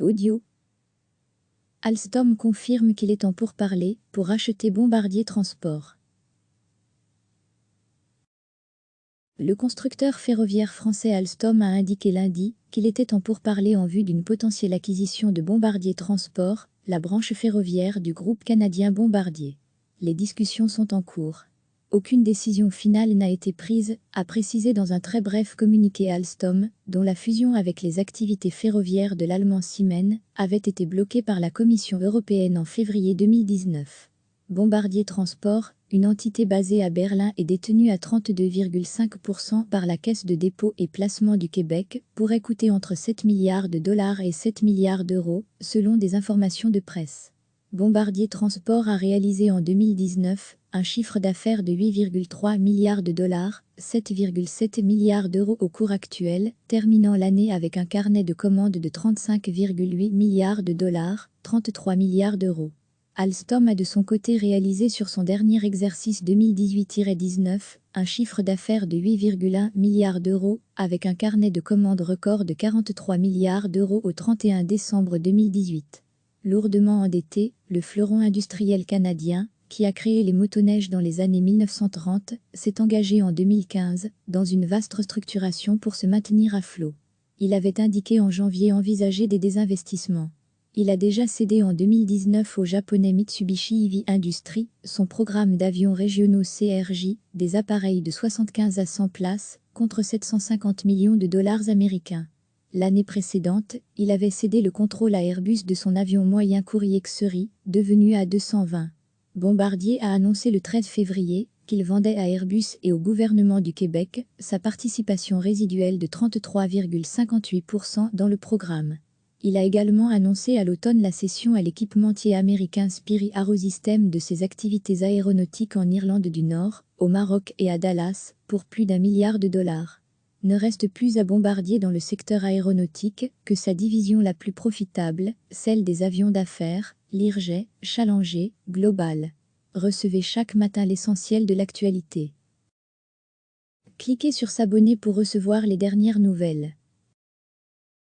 Audio. Alstom confirme qu'il est en pourparlers pour racheter Bombardier Transport. Le constructeur ferroviaire français Alstom a indiqué lundi qu'il était en pourparlers en vue d'une potentielle acquisition de Bombardier Transport, la branche ferroviaire du groupe canadien Bombardier. Les discussions sont en cours. Aucune décision finale n'a été prise, a précisé dans un très bref communiqué Alstom, dont la fusion avec les activités ferroviaires de l'allemand Siemens avait été bloquée par la Commission européenne en février 2019. Bombardier Transport, une entité basée à Berlin et détenue à 32,5% par la Caisse de dépôt et placement du Québec, pourrait coûter entre 7 milliards de dollars et 7 milliards d'euros, selon des informations de presse. Bombardier Transport a réalisé en 2019 un chiffre d'affaires de 8,3 milliards de dollars, 7,7 milliards d'euros au cours actuel, terminant l'année avec un carnet de commandes de 35,8 milliards de dollars, 33 milliards d'euros. Alstom a de son côté réalisé sur son dernier exercice 2018-19 un chiffre d'affaires de 8,1 milliards d'euros, avec un carnet de commandes record de 43 milliards d'euros au 31 décembre 2018. Lourdement endetté, le fleuron industriel canadien, qui a créé les motoneiges dans les années 1930, s'est engagé en 2015 dans une vaste restructuration pour se maintenir à flot. Il avait indiqué en janvier envisager des désinvestissements. Il a déjà cédé en 2019 au japonais Mitsubishi Heavy Industries son programme d'avions régionaux CRJ, des appareils de 75 à 100 places, contre 750 millions de dollars américains. L'année précédente, il avait cédé le contrôle à Airbus de son avion moyen courrier Xeri, devenu A220. Bombardier a annoncé le 13 février qu'il vendait à Airbus et au gouvernement du Québec sa participation résiduelle de 33,58% dans le programme. Il a également annoncé à l'automne la cession à l'équipementier américain Spirit AeroSystems de ses activités aéronautiques en Irlande du Nord, au Maroc et à Dallas, pour plus d'1 milliard de dollars. Ne reste plus à Bombardier dans le secteur aéronautique que sa division la plus profitable, celle des avions d'affaires, Learjet, Challenger, Global. Recevez chaque matin l'essentiel de l'actualité. Cliquez sur s'abonner pour recevoir les dernières nouvelles.